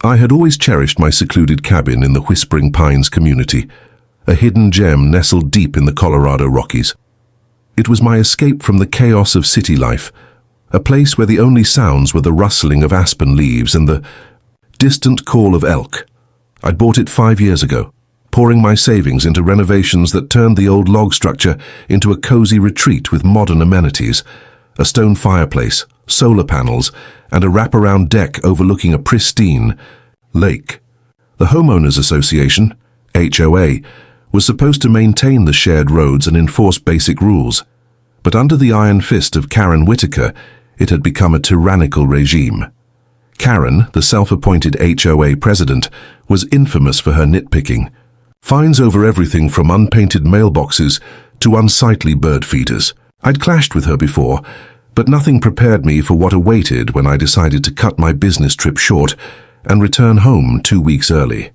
I had always cherished my secluded cabin in the Whispering Pines community, a hidden gem nestled deep in the Colorado Rockies. It was my escape from the chaos of city life, a place where the only sounds were the rustling of aspen leaves and the distant call of elk. I'd bought it 5 years ago, pouring my savings into renovations that turned the old log structure into a cozy retreat with modern amenities, a stone fireplace, solar panels, and a wraparound deck overlooking a pristine lake. The Homeowners Association, HOA, was supposed to maintain the shared roads and enforce basic rules, but under the iron fist of Karen Whitaker, it had become a tyrannical regime. Karen, the self-appointed HOA president, was infamous for her nitpicking. Fines over everything from unpainted mailboxes to unsightly bird feeders. I'd clashed with her before, but nothing prepared me for what awaited when I decided to cut my business trip short and return home 2 weeks early.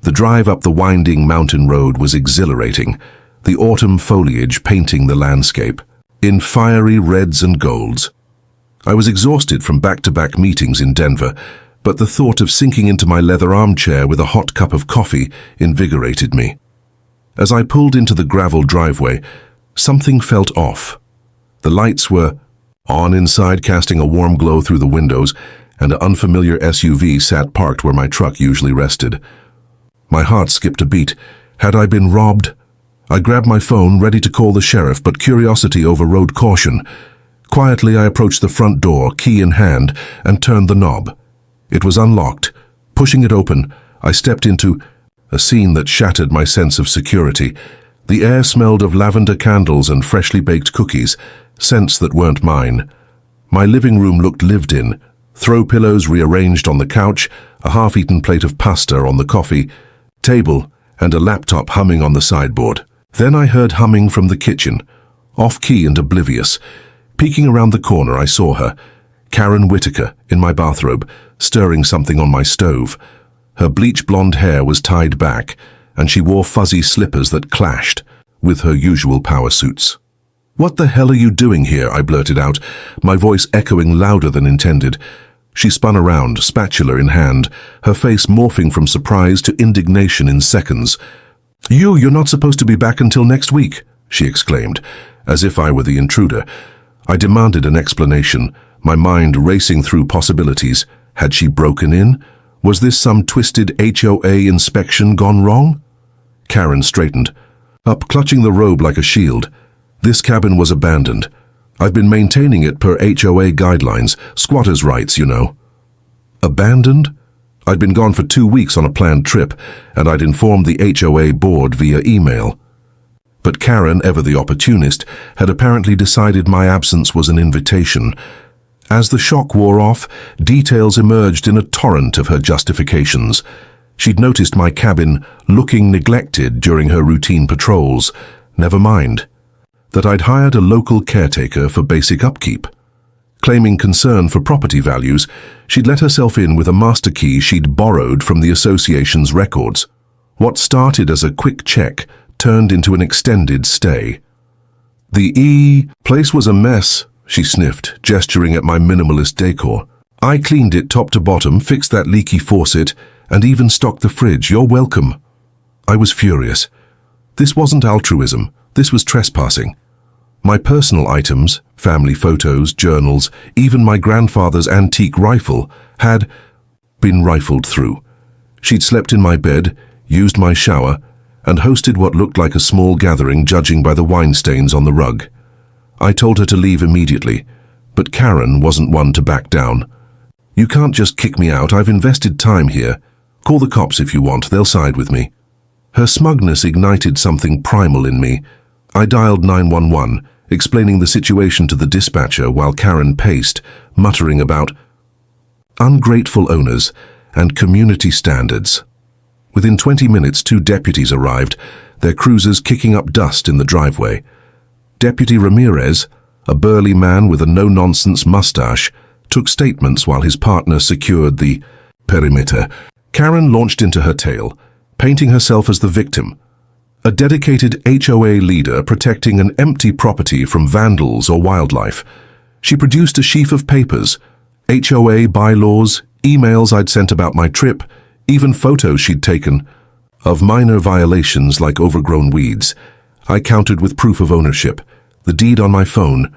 The drive up the winding mountain road was exhilarating, the autumn foliage painting the landscape in fiery reds and golds. I was exhausted from back-to-back meetings in Denver, but the thought of sinking into my leather armchair with a hot cup of coffee invigorated me. As I pulled into the gravel driveway, something felt off. The lights were on inside, casting a warm glow through the windows, and an unfamiliar SUV sat parked where my truck usually rested. My heart skipped a beat. Had I been robbed? I grabbed my phone, ready to call the sheriff, but curiosity overrode caution. Quietly, I approached the front door, key in hand, and turned the knob. It was unlocked. Pushing it open, I stepped into a scene that shattered my sense of security. The air smelled of lavender candles and freshly baked cookies, scents that weren't mine. My living room looked lived in, throw pillows rearranged on the couch, a half-eaten plate of pasta on the coffee table, and a laptop humming on the sideboard. Then I heard humming from the kitchen, off-key and oblivious. Peeking around the corner, I saw her, Karen Whitaker, in my bathrobe, stirring something on my stove. Her bleach blonde hair was tied back, and she wore fuzzy slippers that clashed with her usual power suits. "What the hell are you doing here?" I blurted out, my voice echoing louder than intended. She spun around, spatula in hand, her face morphing from surprise to indignation in seconds. You're not supposed to be back until next week," she exclaimed, as if I were the intruder. I demanded an explanation, my mind racing through possibilities. Had she broken in? Was this some twisted HOA inspection gone wrong? Karen straightened, up clutching the robe like a shield. This cabin was abandoned. I've been maintaining it per HOA guidelines, squatters' rights, you know. Abandoned? I'd been gone for 2 weeks on a planned trip, and I'd informed the HOA board via email. But Karen, ever the opportunist, had apparently decided my absence was an invitation. As the shock wore off, details emerged in a torrent of her justifications. She'd noticed my cabin looking neglected during her routine patrols. Never mind that I'd hired a local caretaker for basic upkeep. Claiming concern for property values, she'd let herself in with a master key she'd borrowed from the association's records. What started as a quick check turned into an extended stay. The place was a mess, she sniffed, gesturing at my minimalist decor. I cleaned it top to bottom, fixed that leaky faucet, and even stocked the fridge. You're welcome. I was furious. This wasn't altruism, this was trespassing. My personal items, family photos, journals, even my grandfather's antique rifle, had been rifled through. She'd slept in my bed, used my shower, and hosted what looked like a small gathering, judging by the wine stains on the rug. I told her to leave immediately, but Karen wasn't one to back down. You can't just kick me out, I've invested time here. Call the cops if you want, they'll side with me. Her smugness ignited something primal in me. I dialed 911, explaining the situation to the dispatcher while Karen paced, muttering about ungrateful owners and community standards. Within 20 minutes, 2 deputies arrived, their cruisers kicking up dust in the driveway. Deputy Ramirez, a burly man with a no-nonsense mustache, took statements while his partner secured the perimeter. Karen launched into her tale, painting herself as the victim, a dedicated HOA leader protecting an empty property from vandals or wildlife. She produced a sheaf of papers, HOA bylaws, emails I'd sent about my trip, even photos she'd taken of minor violations like overgrown weeds. I countered with proof of ownership, the deed on my phone,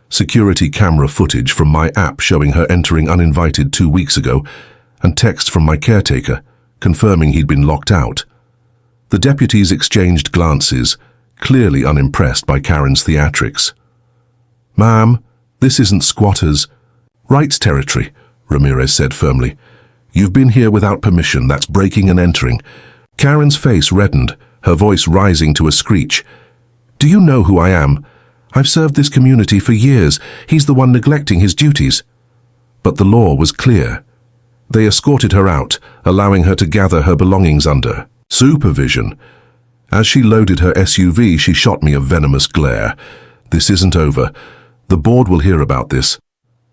security camera footage from my app showing her entering uninvited 2 weeks ago, and text from my caretaker confirming he'd been locked out. The deputies exchanged glances, clearly unimpressed by Karen's theatrics. "Ma'am, this isn't squatters' rights territory," Ramirez said firmly. "You've been here without permission. That's breaking and entering." Karen's face reddened, her voice rising to a screech. "Do you know who I am? I've served this community for years. He's the one neglecting his duties." But the law was clear. They escorted her out, allowing her to gather her belongings under supervision. As she loaded her SUV, she shot me a venomous glare. "This isn't over. The board will hear about this."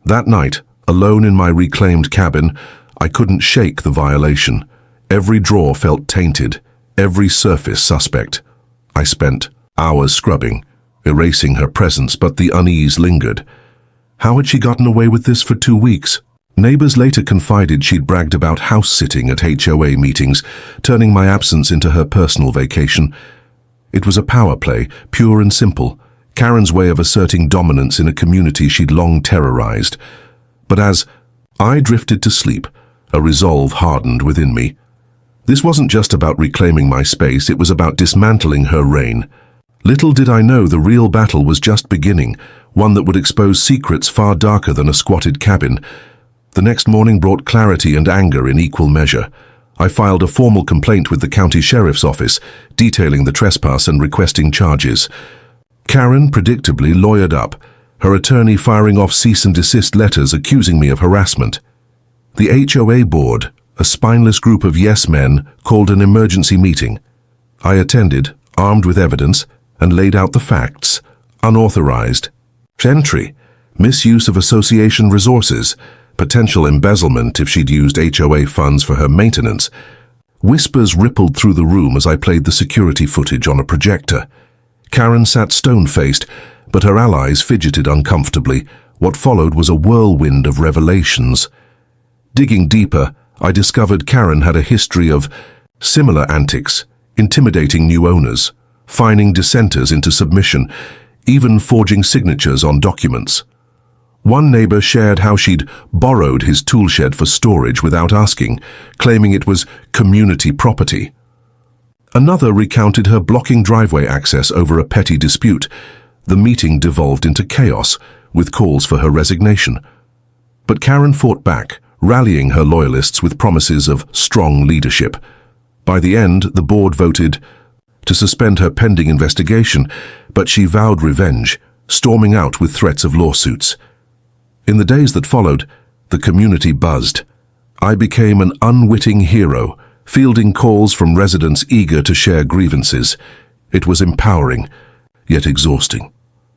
That night, alone in my reclaimed cabin, I couldn't shake the violation. Every drawer felt tainted, every surface suspect. I spent hours scrubbing, erasing her presence, but the unease lingered. How had she gotten away with this for 2 weeks? Neighbors later confided she'd bragged about house-sitting at HOA meetings, turning my absence into her personal vacation. It was a power play, pure and simple, Karen's way of asserting dominance in a community she'd long terrorized. But as I drifted to sleep, a resolve hardened within me. This wasn't just about reclaiming my space, it was about dismantling her reign. Little did I know the real battle was just beginning, one that would expose secrets far darker than a squatted cabin. The next morning brought clarity and anger in equal measure. I filed a formal complaint with the county sheriff's office, detailing the trespass and requesting charges. Karen predictably lawyered up, her attorney firing off cease and desist letters accusing me of harassment. The HOA board, a spineless group of yes-men, called an emergency meeting. I attended, armed with evidence, and laid out the facts. Unauthorized entry, misuse of association resources, potential embezzlement if she'd used HOA funds for her maintenance. Whispers rippled through the room as I played the security footage on a projector. Karen sat stone-faced, but her allies fidgeted uncomfortably. What followed was a whirlwind of revelations. Digging deeper, I discovered Karen had a history of similar antics, intimidating new owners, fining dissenters into submission, even forging signatures on documents. One neighbor shared how she'd borrowed his toolshed for storage without asking, claiming it was community property. Another recounted her blocking driveway access over a petty dispute. The meeting devolved into chaos, with calls for her resignation. But Karen fought back, rallying her loyalists with promises of strong leadership. By the end, the board voted to suspend her pending investigation, but she vowed revenge, storming out with threats of lawsuits. In the days that followed, the community buzzed. I became an unwitting hero, fielding calls from residents eager to share grievances. It was empowering, yet exhausting.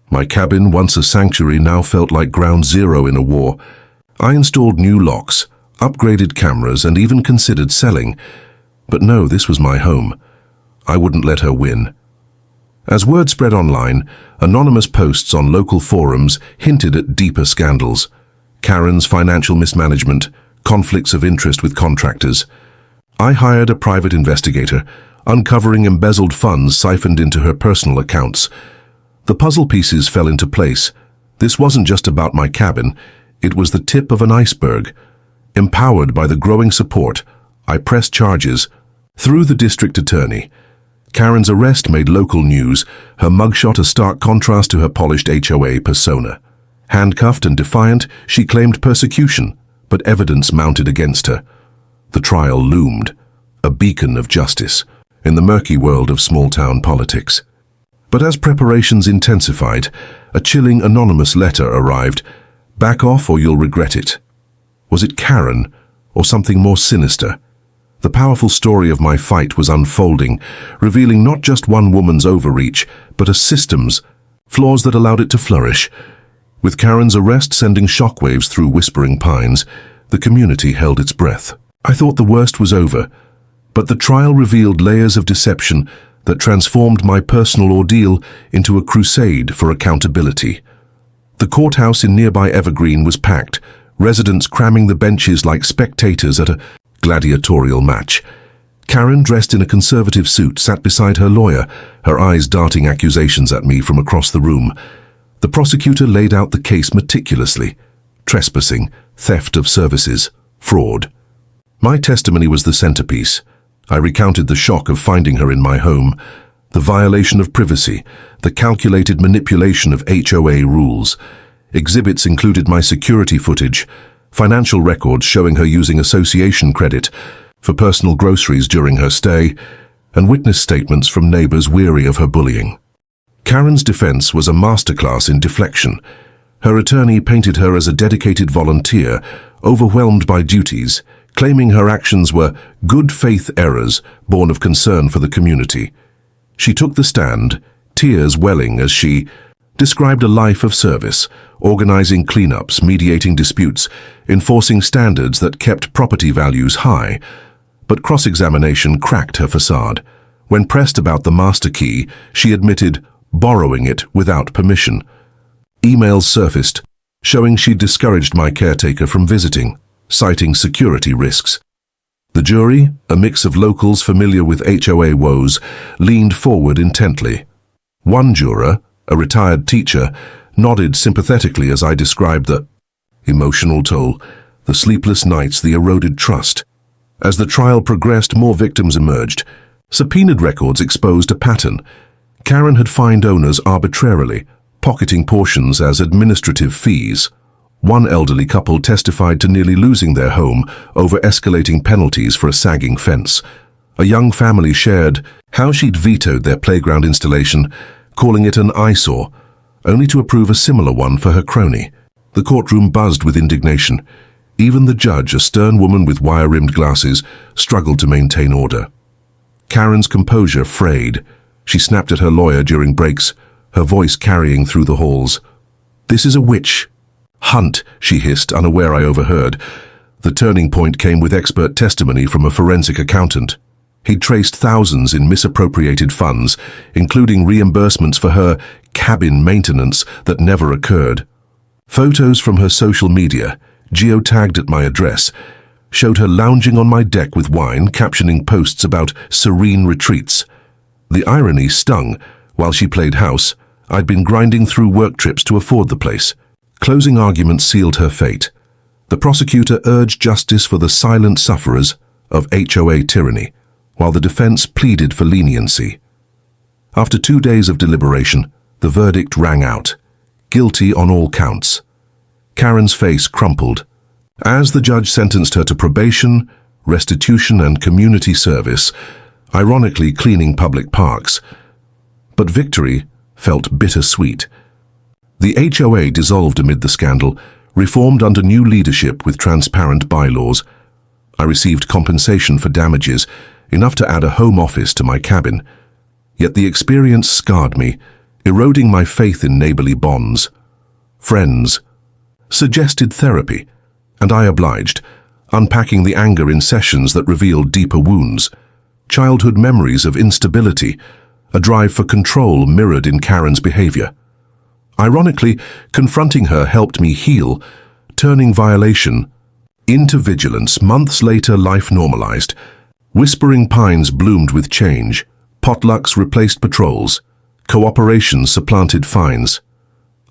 My cabin, once a sanctuary, now felt like ground zero in a war. I installed new locks, upgraded cameras, and even considered selling. But no, this was my home. I wouldn't let her win. As word spread online, anonymous posts on local forums hinted at deeper scandals. Karen's financial mismanagement, conflicts of interest with contractors. I hired a private investigator, uncovering embezzled funds siphoned into her personal accounts. The puzzle pieces fell into place. This wasn't just about my cabin, it was the tip of an iceberg. Empowered by the growing support, I pressed charges through the district attorney. Karen's arrest made local news, her mugshot a stark contrast to her polished HOA persona. Handcuffed and defiant, she claimed persecution, but evidence mounted against her. The trial loomed, a beacon of justice, in the murky world of small-town politics. But as preparations intensified, a chilling anonymous letter arrived. "Back off or you'll regret it." Was it Karen, or something more sinister? The powerful story of my fight was unfolding, revealing not just one woman's overreach, but a system's flaws that allowed it to flourish. With Karen's arrest sending shockwaves through Whispering Pines, the community held its breath. I thought the worst was over, but the trial revealed layers of deception that transformed my personal ordeal into a crusade for accountability. The courthouse in nearby Evergreen was packed, residents cramming the benches like spectators at a gladiatorial match. Karen, dressed in a conservative suit, sat beside her lawyer, her eyes darting accusations at me from across the room. The prosecutor laid out the case meticulously: trespassing, theft of services, fraud. My testimony was the centerpiece. I recounted the shock of finding her in my home, the violation of privacy, the calculated manipulation of HOA rules. Exhibits included my security footage, financial records showing her using association credit for personal groceries during her stay, and witness statements from neighbors weary of her bullying. Karen's defense was a masterclass in deflection. Her attorney painted her as a dedicated volunteer, overwhelmed by duties, claiming her actions were good faith errors born of concern for the community. She took the stand, tears welling as she described a life of service, organizing cleanups, mediating disputes, enforcing standards that kept property values high. But cross-examination cracked her facade. When pressed about the master key, she admitted borrowing it without permission. Emails surfaced, showing she'd discouraged my caretaker from visiting, citing security risks. The jury, a mix of locals familiar with HOA woes, leaned forward intently. One juror, a retired teacher, nodded sympathetically as I described the emotional toll, the sleepless nights, the eroded trust. As the trial progressed, more victims emerged. Subpoenaed records exposed a pattern. Karen had fined owners arbitrarily, pocketing portions as administrative fees. One elderly couple testified to nearly losing their home over escalating penalties for a sagging fence. A young family shared how she'd vetoed their playground installation, calling it an eyesore, only to approve a similar one for her crony. The courtroom buzzed with indignation. Even the judge, a stern woman with wire-rimmed glasses, struggled to maintain order. Karen's composure frayed. She snapped at her lawyer during breaks, her voice carrying through the halls. "This is a witch hunt," she hissed, unaware I overheard. The turning point came with expert testimony from a forensic accountant. He'd traced thousands in misappropriated funds, including reimbursements for her cabin maintenance that never occurred. Photos from her social media, geotagged at my address, showed her lounging on my deck with wine, captioning posts about serene retreats. The irony stung. While she played house, I'd been grinding through work trips to afford the place. Closing arguments sealed her fate. The prosecutor urged justice for the silent sufferers of HOA tyranny, while the defense pleaded for leniency. After 2 days of deliberation, the verdict rang out: guilty on all counts. Karen's face crumpled. As the judge sentenced her to probation, restitution, and community service, ironically cleaning public parks. But victory felt bittersweet. The HOA dissolved amid the scandal, reformed under new leadership with transparent bylaws. I received compensation for damages, enough to add a home office to my cabin. Yet the experience scarred me, eroding my faith in neighborly bonds. Friends suggested therapy, and I obliged, unpacking the anger in sessions that revealed deeper wounds. Childhood memories of instability, a drive for control mirrored in Karen's behavior. Ironically, confronting her helped me heal, turning violation into vigilance. Months later, life normalized. Whispering Pines bloomed with change. Potlucks replaced patrols. Cooperation supplanted fines.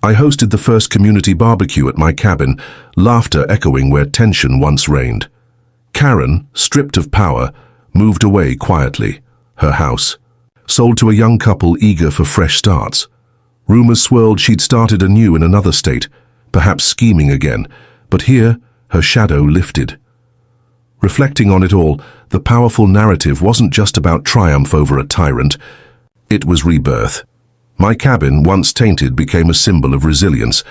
I hosted the first community barbecue at my cabin, laughter echoing where tension once reigned. Karen, stripped of power, moved away quietly. Her house, sold to a young couple eager for fresh starts. Rumors swirled she'd started anew in another state, perhaps scheming again, but here her shadow lifted. Reflecting on it all, the powerful narrative wasn't just about triumph over a tyrant. It was rebirth. My cabin, once tainted, became a symbol of resilience.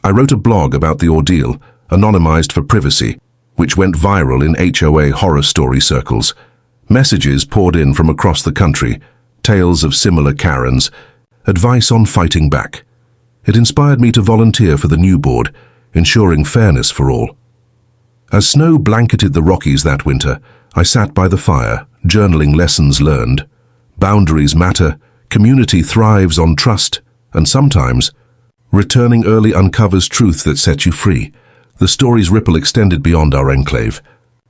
I wrote a blog about the ordeal, anonymized for privacy, which went viral in HOA horror story circles. Messages poured in from across the country, tales of similar Karens, advice on fighting back. It inspired me to volunteer for the new board, ensuring fairness for all. As snow blanketed the Rockies that winter, I sat by the fire, journaling lessons learned. Boundaries matter, community thrives on trust, and sometimes, returning early uncovers truth that sets you free. The story's ripple extended beyond our enclave.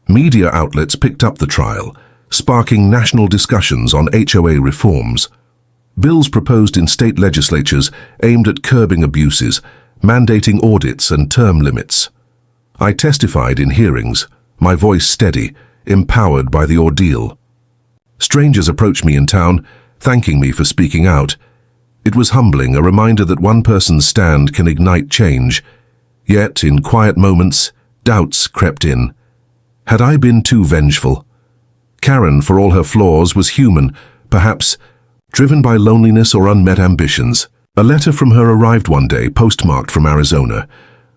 Media outlets picked up the trial, sparking national discussions on HOA reforms. Bills proposed in state legislatures aimed at curbing abuses, mandating audits and term limits. I testified in hearings, my voice steady, empowered by the ordeal. Strangers approached me in town, thanking me for speaking out. It was humbling, a reminder that one person's stand can ignite change. Yet, in quiet moments, doubts crept in. Had I been too vengeful? Karen, for all her flaws, was human, perhaps driven by loneliness or unmet ambitions. A letter from her arrived one day, postmarked from Arizona.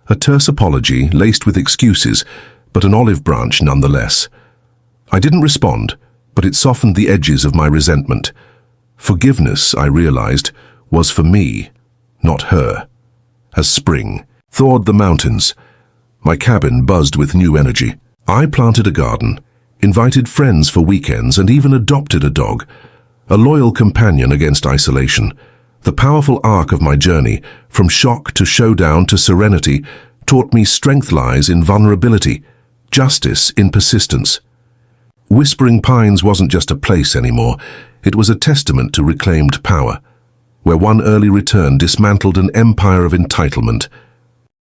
A terse apology, laced with excuses, but an olive branch nonetheless. I didn't respond, but it softened the edges of my resentment. Forgiveness, I realized, was for me, not her. As spring thawed the mountains, my cabin buzzed with new energy. I planted a garden, invited friends for weekends, and even adopted a dog, a loyal companion against isolation. The powerful arc of my journey, from shock to showdown to serenity, taught me strength lies in vulnerability, justice in persistence. Whispering Pines wasn't just a place anymore, it was a testament to reclaimed power, where one early return dismantled an empire of entitlement.